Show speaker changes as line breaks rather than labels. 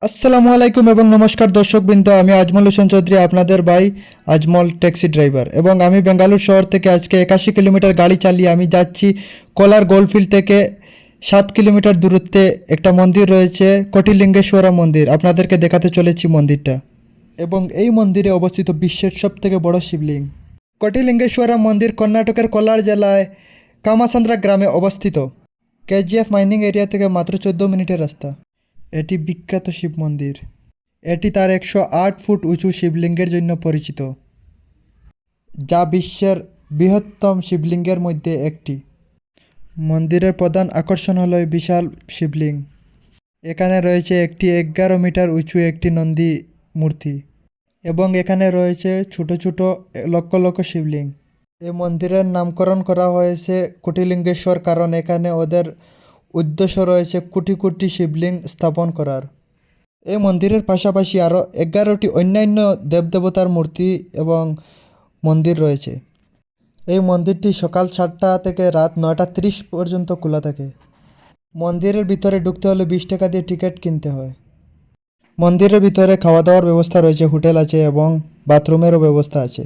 আসসালামু আলাইকুম এবং নমস্কার দর্শকবৃন্দ, আমি আজমল হোসেন চৌধুরী, আপনাদের ভাই আজমল ট্যাক্সি ড্রাইভার। এবং আমি বেঙ্গালুরু শহর থেকে আজকে 81 কিলোমিটার গাড়ি চালিয়ে আমি যাচ্ছি কোলার গোল্ডফিল্ড থেকে 7 কিলোমিটার দূরত্বে একটা মন্দির রয়েছে, কোটিলিঙ্গেশ্বরা মন্দির। আপনাদেরকে দেখাতে চলেছি মন্দিরটা। এবং এই মন্দিরে অবস্থিত বিশ্বের সবথেকে বড় শিবলিঙ্গ। কোটিলিঙ্গেশ্বরা মন্দির কর্ণাটকের কোলার জেলায় কামাসান্দ্রা গ্রামে অবস্থিত। কেজিএফ মাইনিং এরিয়া থেকে মাত্র 14 মিনিটের রাস্তা। এটি বিখ্যাত শিব মন্দির। এটি তার 108 ফুট উঁচু শিবলিঙ্গের জন্য পরিচিত, যা বিশ্বের বৃহত্তম শিবলিঙ্গের মধ্যে একটি। মন্দিরের প্রধান আকর্ষণ হল এই বিশাল শিবলিঙ্গ। এখানে রয়েছে একটি 11 মিটার উঁচু একটি নন্দী মূর্তি এবং এখানে রয়েছে ছোট ছোট লক্ষ লক্ষ শিবলিঙ্গ। এই মন্দিরের নামকরণ করা হয়েছে কোটিলিঙ্গেশ্বর, কারণ এখানে ওদের উদ্দেশ্য রয়েছে কোটি কোটি শিবলিঙ্গ স্থাপন করার। এই মন্দিরের পাশাপাশি আরও 11টি অন্যান্য দেবদেবতার মূর্তি এবং মন্দির রয়েছে। এই মন্দিরটি সকাল 7টা থেকে রাত 9টা 30 পর্যন্ত খোলা থাকে। মন্দিরের ভিতরে ঢুকতে হলে 20 টাকা দিয়ে টিকিট কিনতে হয়। মন্দিরের ভিতরে খাওয়া দাওয়ার ব্যবস্থা রয়েছে, হোটেল আছে এবং বাথরুমেরও ব্যবস্থা আছে।